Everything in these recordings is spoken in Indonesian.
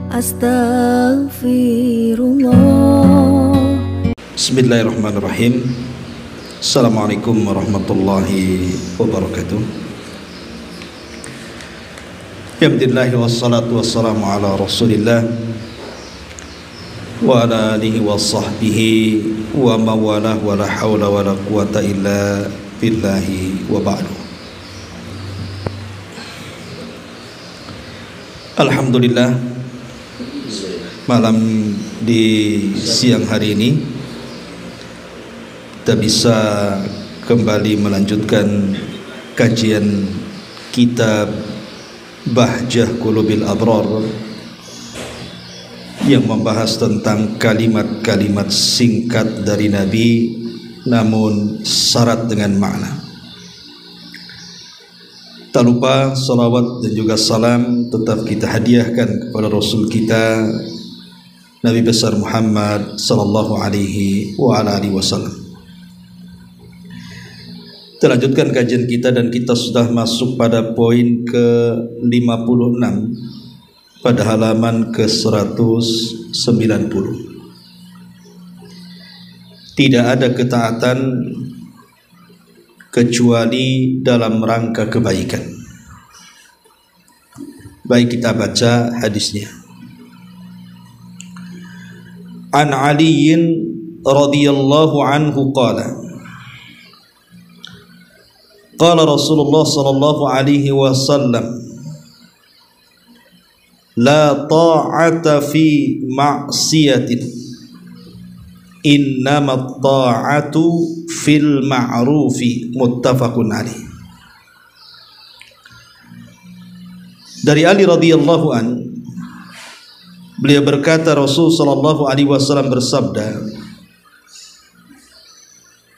Astaghfirullah. Bismillahirrahmanirrahim. Assalamualaikum warahmatullahi wabarakatuh. Alhamdulillah wassalatu wassalamu ala Rasulillah wa ala alihi wa sahbihi wa mawalah wa la hawla wa la quwata illa billahi wa ba'du. Alhamdulillah, malam di siang hari ini kita bisa kembali melanjutkan kajian kitab Bahjah Qulubil Abrar yang membahas tentang kalimat-kalimat singkat dari Nabi namun syarat dengan makna. Tak lupa salawat dan juga salam tetap kita hadiahkan kepada Rasul kita Nabi besar Muhammad sallallahu alaihi wasallam. Kita lanjutkan kajian kita dan kita sudah masuk pada poin ke-56 pada halaman ke-190. Tidak ada ketaatan kecuali dalam rangka kebaikan. Baik, kita baca hadisnya. An Aliin radhiyallahu anhu qala qala Rasulullah sallallahu alaihi wasallam la ta'ata fi ma'siyatin innamat ta'atu fil ma'rufi muttafaqun alaih. Dari Ali radhiyallahu an, beliau berkata Rasul sallallahu alaihi wasallam bersabda,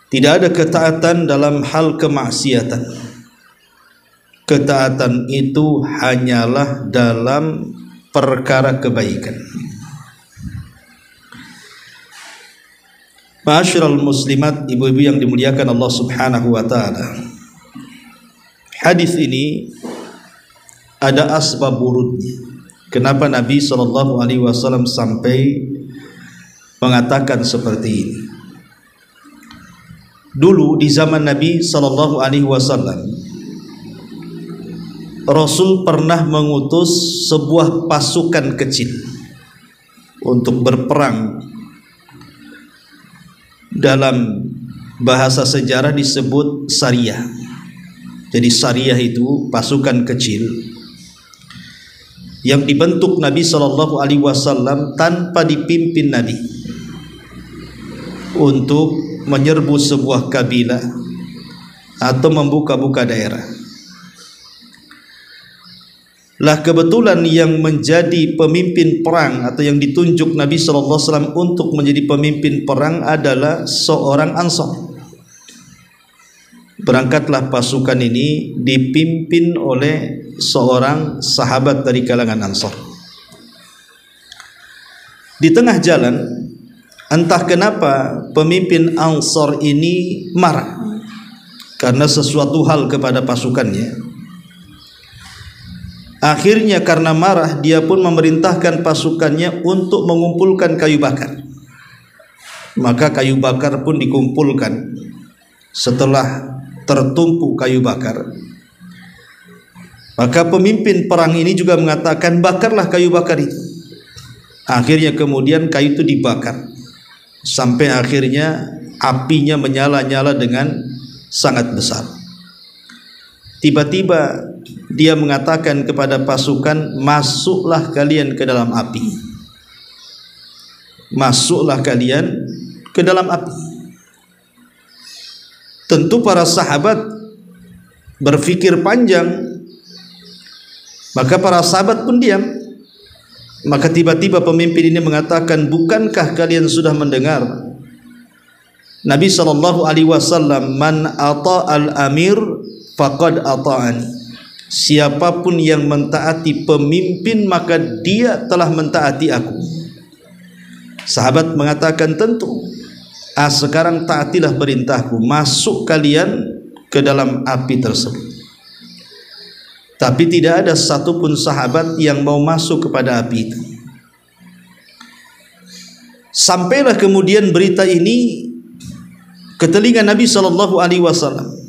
tidak ada ketaatan dalam hal kemaksiatan. Ketaatan itu hanyalah dalam perkara kebaikan. Ma'asyiral muslimat, ibu-ibu yang dimuliakan Allah Subhanahu wa taala. Hadis ini ada asbab wurudnya. Kenapa Nabi sallallahu alaihi wasallam sampai mengatakan seperti ini? Dulu di zaman Nabi sallallahu alaihi wasallam, Rasul pernah mengutus sebuah pasukan kecil untuk berperang. Dalam bahasa sejarah disebut Sariyah. Jadi Sariyah itu pasukan kecil yang dibentuk Nabi sallallahu alaihi wasallam tanpa dipimpin Nabi untuk menyerbu sebuah kabilah atau membuka-buka daerah. Lah kebetulan yang menjadi pemimpin perang atau yang ditunjuk Nabi sallallahu alaihi wasallam untuk menjadi pemimpin perang adalah seorang Ansar. Berangkatlah pasukan ini dipimpin oleh seorang sahabat dari kalangan Ansar. Di tengah jalan, entah kenapa pemimpin Ansar ini marah karena sesuatu hal kepada pasukannya. Akhirnya karena marah, dia pun memerintahkan pasukannya untuk mengumpulkan kayu bakar. Maka kayu bakar pun dikumpulkan. Setelah tertumpuk kayu bakar, maka pemimpin perang ini juga mengatakan, bakarlah kayu bakar itu. Akhirnya kemudian kayu itu dibakar sampai akhirnya apinya menyala-nyala dengan sangat besar. Tiba-tiba dia mengatakan kepada pasukan, masuklah kalian ke dalam api. Masuklah kalian ke dalam api. Tentu para sahabat berpikir panjang, maka para sahabat pun diam. Maka tiba-tiba pemimpin ini mengatakan, bukankah kalian sudah mendengar Nabi sallallahu alaihi wasallam, man ata'al amir faqad ata'ani. Siapapun yang mentaati pemimpin maka dia telah mentaati aku. Sahabat mengatakan, tentu. Sekarang taatilah perintahku, masuk kalian ke dalam api tersebut. Tapi tidak ada satupun sahabat yang mau masuk kepada api itu. Sampailah kemudian berita ini ke telinga Nabi SAW.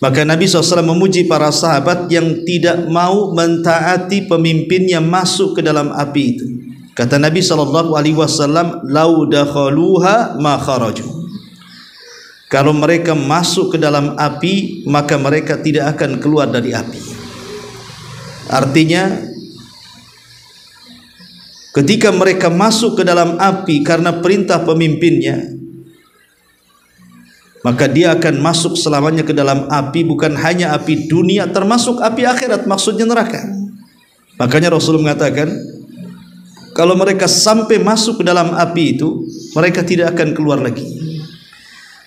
Maka Nabi SAW memuji para sahabat yang tidak mau mentaati pemimpin yang masuk ke dalam api itu. Kata Nabi SAW, "Lau dakhaluha ma kharaju." Kalau mereka masuk ke dalam api, maka mereka tidak akan keluar dari api. Artinya, ketika mereka masuk ke dalam api karena perintah pemimpinnya, maka dia akan masuk selamanya ke dalam api, bukan hanya api dunia, termasuk api akhirat, maksudnya neraka. Makanya Rasul mengatakan, kalau mereka sampai masuk ke dalam api itu, mereka tidak akan keluar lagi.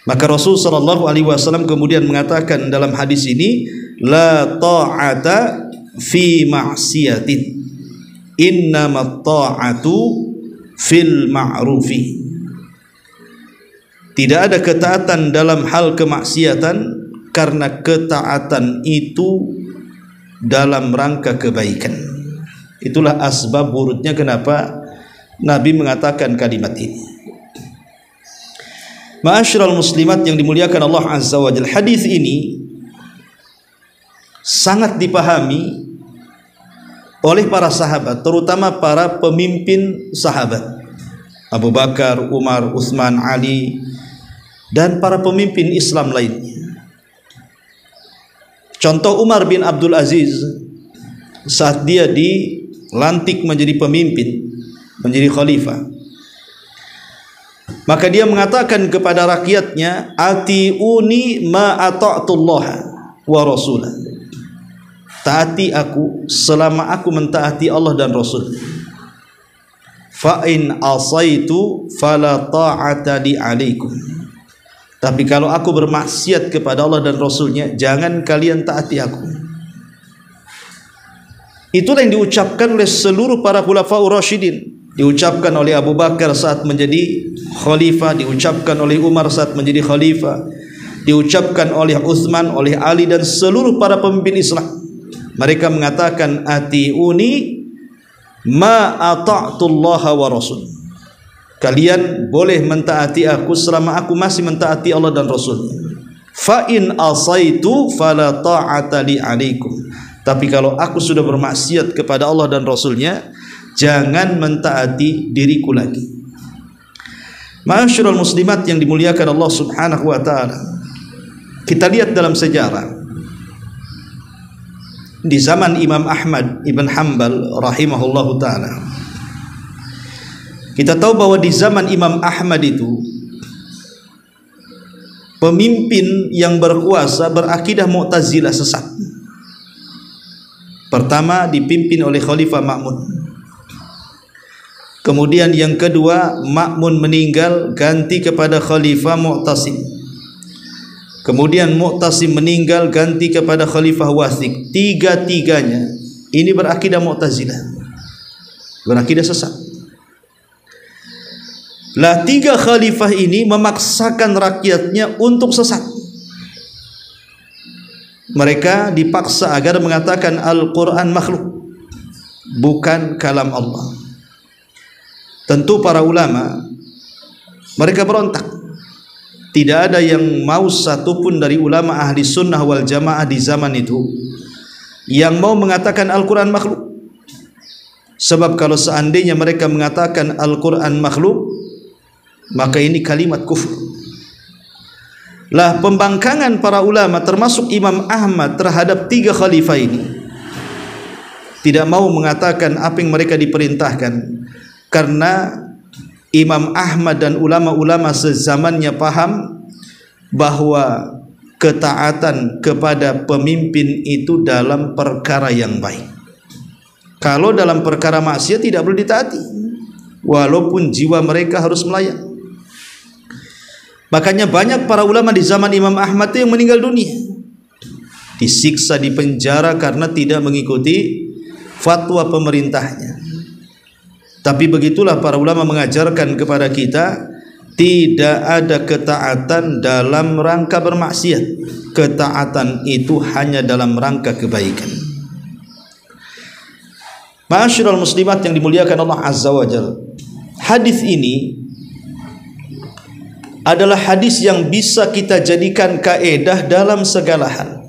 Maka Rasul SAW kemudian mengatakan dalam hadis ini, la ta'ata fi ma'siyatin, innamat ta'atu fil ma'rufi. Tidak ada ketaatan dalam hal kemaksiatan, karena ketaatan itu dalam rangka kebaikan. Itulah asbab wurudnya kenapa Nabi mengatakan kalimat ini. Ma'asyiral muslimat yang dimuliakan Allah Azza wa Jalla, hadis ini sangat dipahami oleh para sahabat, terutama para pemimpin sahabat, Abu Bakar, Umar, Utsman, Ali, dan para pemimpin Islam lainnya. Contoh Umar bin Abdul Aziz, saat dia dilantik menjadi pemimpin, menjadi khalifah, maka dia mengatakan kepada rakyatnya, atiuni ma ata'tullaha wa rasulah. Taati aku selama aku mentaati Allah dan Rasul. Fa in asaitu fala ta'ata li alaikum. Tapi kalau aku bermaksiat kepada Allah dan Rasulnya, jangan kalian taati aku. Itulah yang diucapkan oleh seluruh para khulafaur rasyidin. Diucapkan oleh Abu Bakar saat menjadi khalifah, diucapkan oleh Umar saat menjadi khalifah, diucapkan oleh Utsman, oleh Ali, dan seluruh para pemimpin Islam. Mereka mengatakan, atiuni ma ata'tullaha wa rasul. Kalian boleh mentaati aku selama aku masih mentaati Allah dan Rasulnya. Fa in asaitu fala ta'ata li alaikum. Tapi kalau aku sudah bermaksiat kepada Allah dan Rasulnya, jangan mentaati diriku lagi. Ma'asyiral muslimat yang dimuliakan Allah Subhanahu wa taala, kita lihat dalam sejarah di zaman Imam Ahmad ibn Hanbal rahimahullahu taala. Kita tahu bahwa di zaman Imam Ahmad itu pemimpin yang berkuasa berakidah Mu'tazilah sesat. Pertama dipimpin oleh Khalifah Ma'mun. Kemudian yang kedua, Ma'mun meninggal, ganti kepada Khalifah Mu'tasim. Kemudian Mu'tasim meninggal, ganti kepada Khalifah Wathiq. Tiga-tiganya ini berakidah Mu'tazilah, berakidah sesat. Lah tiga khalifah ini memaksakan rakyatnya untuk sesat. Mereka dipaksa agar mengatakan Al-Quran makhluk, bukan kalam Allah. Tentu para ulama mereka berontak. Tidak ada yang mau satupun dari ulama ahli sunnah wal jamaah di zaman itu yang mau mengatakan Al-Quran makhluk. Sebab kalau seandainya mereka mengatakan Al-Quran makhluk, maka ini kalimat kufur. Lah pembangkangan para ulama termasuk Imam Ahmad terhadap tiga khalifah ini, tidak mau mengatakan apa yang mereka diperintahkan, karena Imam Ahmad dan ulama-ulama sezamannya paham bahwa ketaatan kepada pemimpin itu dalam perkara yang baik. Kalau dalam perkara maksiat tidak boleh ditaati, walaupun jiwa mereka harus melayang. Makanya banyak para ulama di zaman Imam Ahmad yang meninggal dunia, disiksa, dipenjara karena tidak mengikuti fatwa pemerintahnya. Tapi begitulah para ulama mengajarkan kepada kita, tidak ada ketaatan dalam rangka bermaksiat. Ketaatan itu hanya dalam rangka kebaikan. Ma'asyiral muslimat yang dimuliakan Allah Azza wa Jalla, hadis ini adalah hadis yang bisa kita jadikan kaedah dalam segala hal.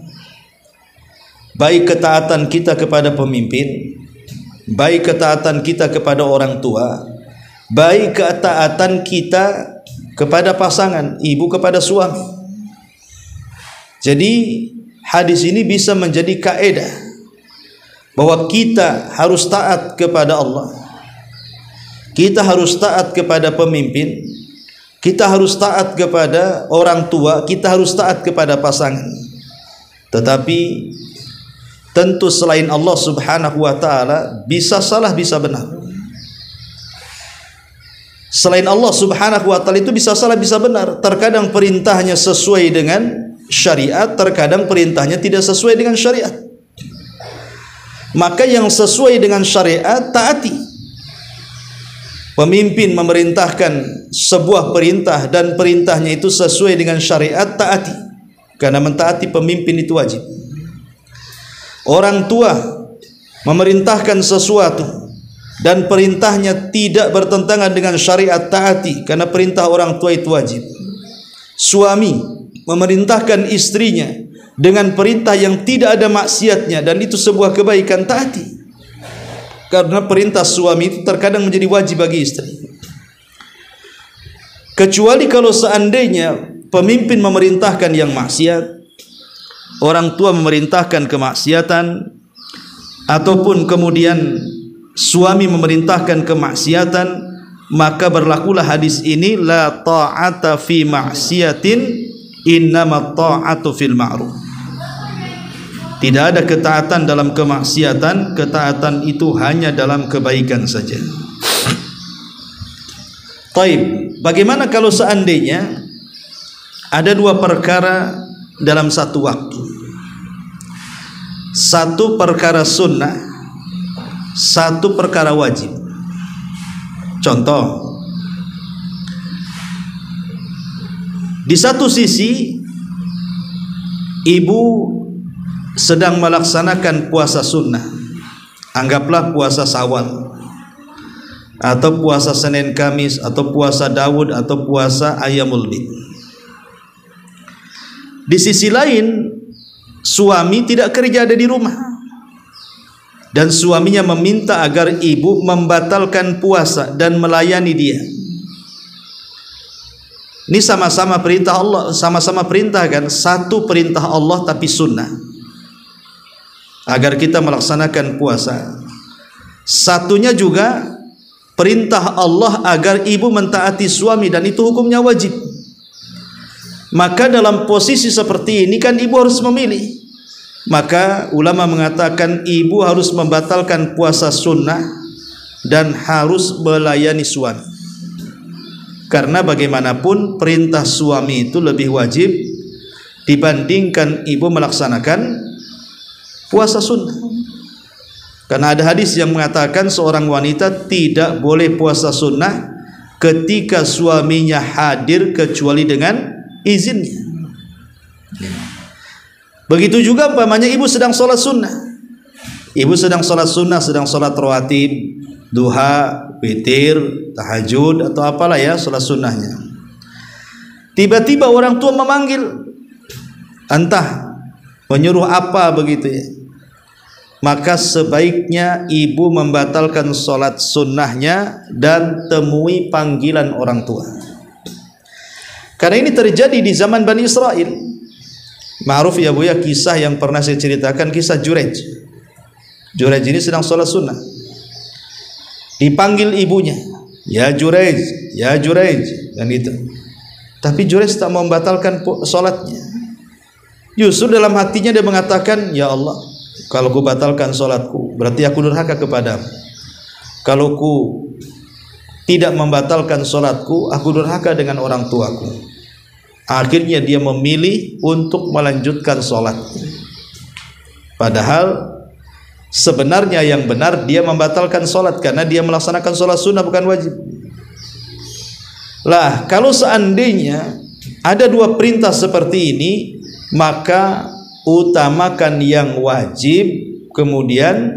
Baik ketaatan kita kepada pemimpin, baik ketaatan kita kepada orang tua, baik ketaatan kita kepada pasangan, ibu kepada suami. Jadi hadis ini bisa menjadi kaedah bahwa kita harus taat kepada Allah, kita harus taat kepada pemimpin, kita harus taat kepada orang tua, kita harus taat kepada pasangan. Tetapi tentu selain Allah Subhanahu wa ta'ala bisa salah bisa benar. Selain Allah Subhanahu wa ta'ala itu bisa salah bisa benar. Terkadang perintahnya sesuai dengan syariat, terkadang perintahnya tidak sesuai dengan syariat. Maka yang sesuai dengan syariat taati. Pemimpin memerintahkan sebuah perintah dan perintahnya itu sesuai dengan syariat, taati. Karena mentaati pemimpin itu wajib. Orang tua memerintahkan sesuatu dan perintahnya tidak bertentangan dengan syariat, taati, karena perintah orang tua itu wajib. Suami memerintahkan istrinya dengan perintah yang tidak ada maksiatnya dan itu sebuah kebaikan, taati, karena perintah suami itu terkadang menjadi wajib bagi istri. Kecuali kalau seandainya pemimpin memerintahkan yang maksiat, orang tua memerintahkan kemaksiatan, ataupun kemudian suami memerintahkan kemaksiatan, maka berlakulah hadis ini, la ta'ata fi ma'siyatin innamat ta'atu fil ma'ruf. Tidak ada ketaatan dalam kemaksiatan, ketaatan itu hanya dalam kebaikan saja. Taib, bagaimana kalau seandainya ada dua perkara dalam satu waktu, satu perkara sunnah, satu perkara wajib. Contoh, di satu sisi ibu sedang melaksanakan puasa sunnah, anggaplah puasa Syawal atau puasa Senin Kamis atau puasa Daud atau puasa Ayyamul Bid. Di sisi lain suami tidak kerja, ada di rumah, dan suaminya meminta agar ibu membatalkan puasa dan melayani dia. Ini sama-sama perintah Allah, sama-sama perintah kan, satu perintah Allah tapi sunnah, agar kita melaksanakan puasa. Satunya juga perintah Allah agar ibu mentaati suami dan itu hukumnya wajib. Maka dalam posisi seperti ini kan ibu harus memilih. Maka ulama mengatakan ibu harus membatalkan puasa sunnah dan harus melayani suami. Karena bagaimanapun perintah suami itu lebih wajib dibandingkan ibu melaksanakan puasa sunnah. Karena ada hadis yang mengatakan seorang wanita tidak boleh puasa sunnah ketika suaminya hadir kecuali dengan izinnya. Begitu juga umpamanya ibu sedang sholat sunnah, ibu sedang sholat sunnah, sedang sholat rawatib, duha, witir, tahajud atau apalah ya sholat sunnahnya. Tiba-tiba orang tua memanggil, entah menyuruh apa begitu ya, maka sebaiknya ibu membatalkan sholat sunnahnya dan temui panggilan orang tua. Karena ini terjadi di zaman Bani Israel. Ma'ruf ya Bu ya, kisah yang pernah saya ceritakan, kisah Jurej. Jurej ini sedang sholat sunnah, dipanggil ibunya, ya Jurej, ya Jurej, dan itu. Tapi Jurej tak mau membatalkan sholatnya. Justru dalam hatinya dia mengatakan, ya Allah, kalau ku batalkan sholatku berarti aku durhaka kepadamu. Kalau ku tidak membatalkan sholatku, aku durhaka dengan orang tuaku. Akhirnya dia memilih untuk melanjutkan sholat. Padahal sebenarnya yang benar dia membatalkan sholat, karena dia melaksanakan sholat sunnah bukan wajib. Lah, kalau seandainya ada dua perintah seperti ini, maka utamakan yang wajib, kemudian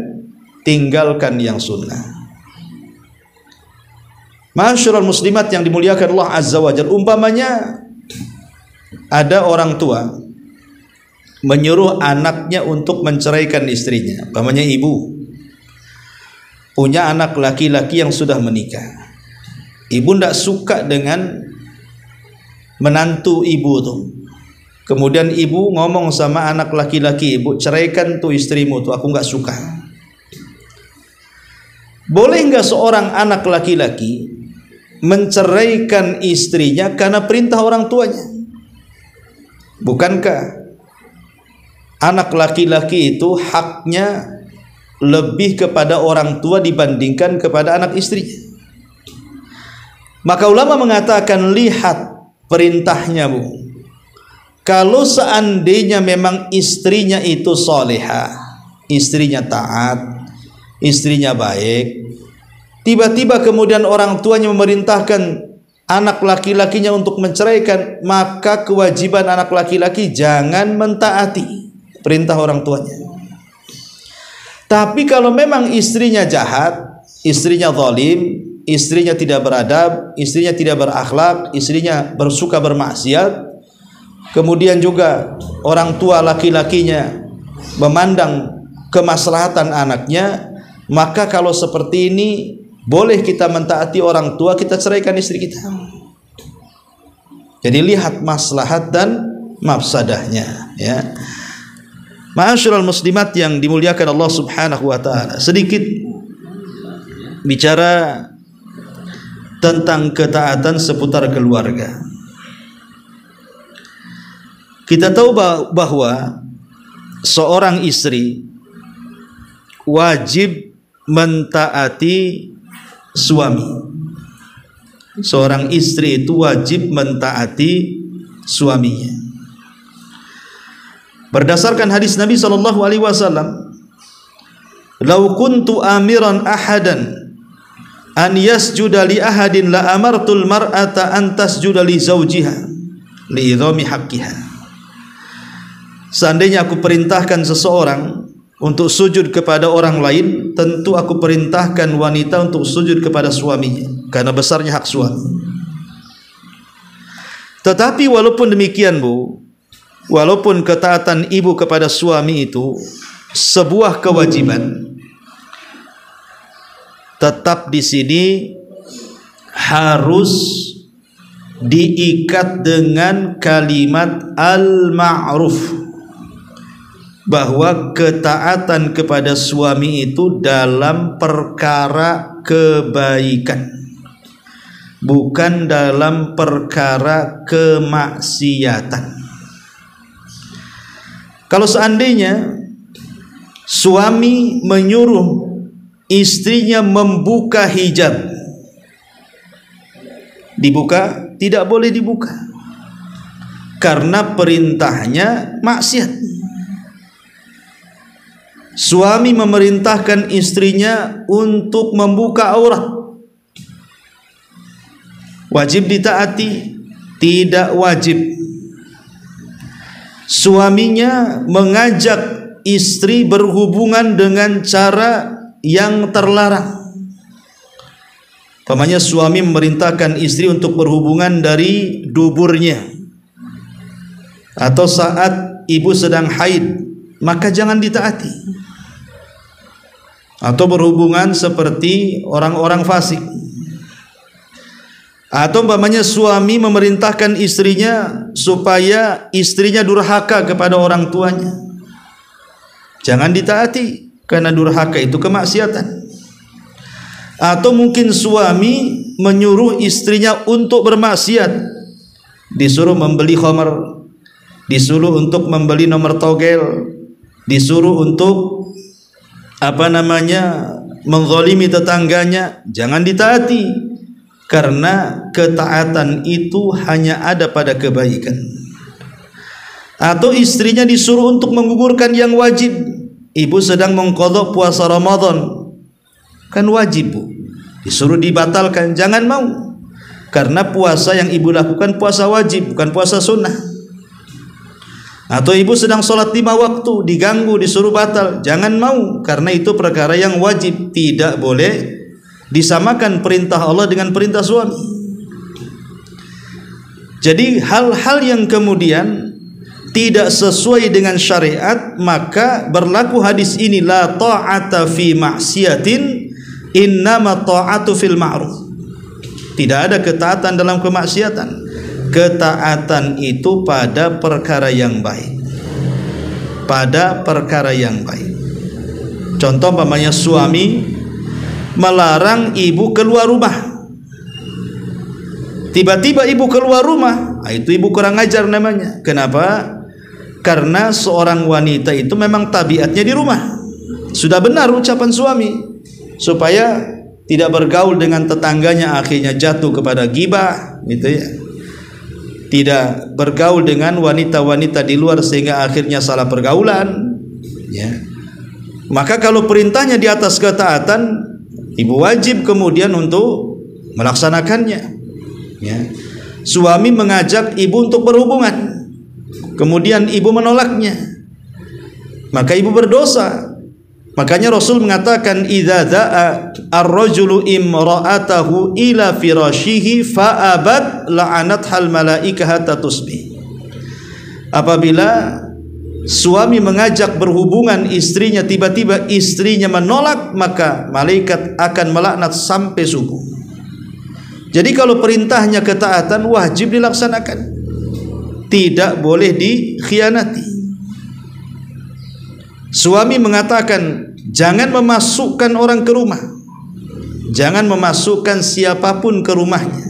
tinggalkan yang sunnah. Ma'asyiral muslimat yang dimuliakan Allah Azza wa Jalla, umpamanya ada orang tua menyuruh anaknya untuk menceraikan istrinya. Umpamanya ibu punya anak laki-laki yang sudah menikah. Ibu tidak suka dengan menantu ibu tuh. Kemudian ibu ngomong sama anak laki-laki ibu, ceraikan tuh istrimu tuh, aku nggak suka. Boleh nggak seorang anak laki-laki menceraikan istrinya karena perintah orang tuanya? Bukankah anak laki-laki itu haknya lebih kepada orang tua dibandingkan kepada anak istrinya? Maka ulama mengatakan, lihat perintahnya, Bu. Kalau seandainya memang istrinya itu solehah, istrinya taat, istrinya baik, tiba-tiba kemudian orang tuanya memerintahkan anak laki-lakinya untuk menceraikan, maka kewajiban anak laki-laki jangan mentaati perintah orang tuanya. Tapi kalau memang istrinya jahat, istrinya zalim, istrinya tidak beradab, istrinya tidak berakhlak, istrinya bersuka bermaksiat, kemudian juga orang tua laki-lakinya memandang kemaslahatan anaknya, maka kalau seperti ini boleh kita mentaati orang tua, kita ceraikan istri kita. Jadi lihat maslahat dan mafsadahnya, ya. Ma'asyiral muslimat yang dimuliakan Allah Subhanahu wa taala, sedikit bicara tentang ketaatan seputar keluarga. Kita tahu bahwa seorang istri wajib mentaati suami. Seorang istri itu wajib mentaati suaminya. Berdasarkan hadis Nabi sallallahu alaihi wasallam, "Lau kuntu amiran ahadan an yasjuda li ahadin la amartul mar'ata an tasjuda li zawjiha li idhami haqqiha." Seandainya aku perintahkan seseorang untuk sujud kepada orang lain, tentu aku perintahkan wanita untuk sujud kepada suaminya karena besarnya hak suami. Tetapi walaupun demikian, Bu, walaupun ketaatan ibu kepada suami itu sebuah kewajiban, tetap di sini harus diikat dengan kalimat al-ma'ruf, bahwa ketaatan kepada suami itu dalam perkara kebaikan, bukan dalam perkara kemaksiatan. Kalau seandainya suami menyuruh istrinya membuka hijab, dibuka? Tidak boleh dibuka, karena perintahnya maksiat. Suami memerintahkan istrinya untuk membuka aurat, wajib ditaati? Tidak wajib. Suaminya mengajak istri berhubungan dengan cara yang terlarang. Umpamanya suami memerintahkan istri untuk berhubungan dari duburnya atau saat ibu sedang haid, maka jangan ditaati. Atau berhubungan seperti orang-orang fasik. Atau umpamanya suami memerintahkan istrinya supaya istrinya durhaka kepada orang tuanya, jangan ditaati, karena durhaka itu kemaksiatan. Atau mungkin suami menyuruh istrinya untuk bermaksiat, disuruh membeli khamar, disuruh untuk membeli nomor togel, disuruh untuk menzalimi tetangganya, jangan ditaati, karena ketaatan itu hanya ada pada kebaikan. Atau istrinya disuruh untuk menggugurkan yang wajib, ibu sedang mengqadha puasa Ramadan, kan wajib, Bu, disuruh dibatalkan, jangan mau, karena puasa yang ibu lakukan puasa wajib, bukan puasa sunnah. Atau ibu sedang sholat 5 waktu, diganggu, disuruh batal, jangan mau, karena itu perkara yang wajib, tidak boleh disamakan perintah Allah dengan perintah suami. Jadi hal-hal yang kemudian tidak sesuai dengan syariat, maka berlaku hadis ini, la ta'ata fi ma'siyatin innama ta'atu fil ma'ruf. Tidak ada ketaatan dalam kemaksiatan. Ketaatan itu pada perkara yang baik. Pada perkara yang baik. Contoh umpamanya suami melarang ibu keluar rumah. Tiba-tiba ibu keluar rumah, itu ibu kurang ajar namanya. Kenapa? Karena seorang wanita itu memang tabiatnya di rumah. Sudah benar ucapan suami, supaya tidak bergaul dengan tetangganya, akhirnya jatuh kepada ghibah, gitu ya. Tidak bergaul dengan wanita-wanita di luar sehingga akhirnya salah pergaulan, ya. Maka kalau perintahnya di atas ketaatan, ibu wajib kemudian untuk melaksanakannya, ya. Suami mengajak ibu untuk berhubungan, kemudian ibu menolaknya, maka ibu berdosa. Makanya Rasul mengatakan, idza da'a ar-rajulu imra'atahu ila firashihi fa'abat la'anathal malaikah hatta tusbih. Apabila suami mengajak berhubungan istrinya, tiba-tiba istrinya menolak, maka malaikat akan melaknat sampai subuh. Jadi kalau perintahnya ketaatan, wajib dilaksanakan, tidak boleh dikhianati. Suami mengatakan, jangan memasukkan orang ke rumah, jangan memasukkan siapapun ke rumahnya,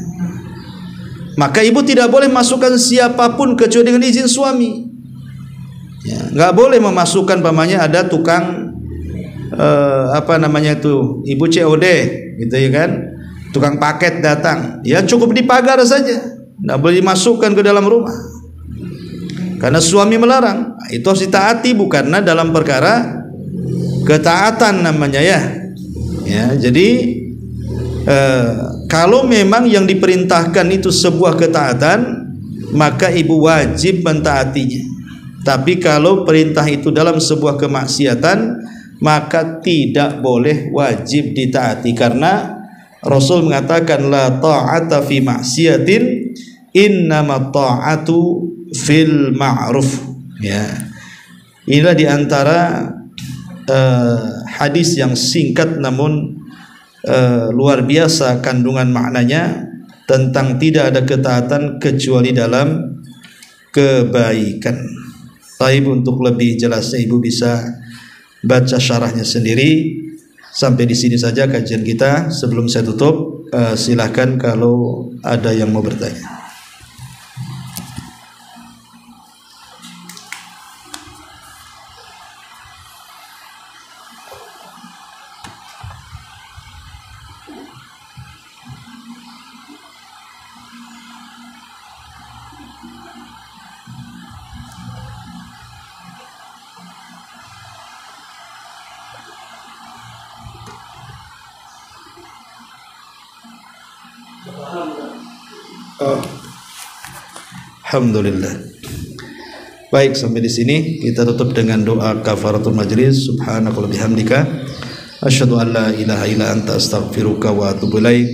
maka ibu tidak boleh masukkan siapapun kecuali dengan izin suami, ya. Nggak boleh memasukkan, pamannya ada tukang apa namanya itu, ibu COD gitu ya kan, tukang paket datang, ya cukup di pagar saja, nggak boleh dimasukkan ke dalam rumah karena suami melarang. Itu harus ditaati, bukannya dalam perkara ketaatan namanya, ya. Ya, jadi kalau memang yang diperintahkan itu sebuah ketaatan, maka ibu wajib mentaatinya. Tapi kalau perintah itu dalam sebuah kemaksiatan, maka tidak boleh wajib ditaati, karena Rasul mengatakan, la ta'ata fi maksiatin innama ta'atu fil ma'ruf, ya. Inilah diantara hadis yang singkat namun luar biasa kandungan maknanya, tentang tidak ada ketaatan kecuali dalam kebaikan. Baik, untuk lebih jelasnya ibu bisa baca syarahnya sendiri. Sampai di sini saja kajian kita. Sebelum saya tutup, silahkan kalau ada yang mau bertanya. Alhamdulillah. Baik, sampai di sini kita tutup dengan doa kafaratul majlis. Subhanakallahumma bihamdika asyhadu an la ilaha illa anta astaghfiruka wa atubu ilaik.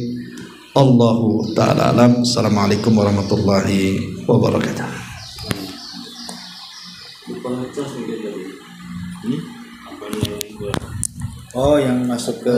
Allahu ta'ala alam. Assalamualaikum warahmatullahi wabarakatuh. Oh, yang masuk ke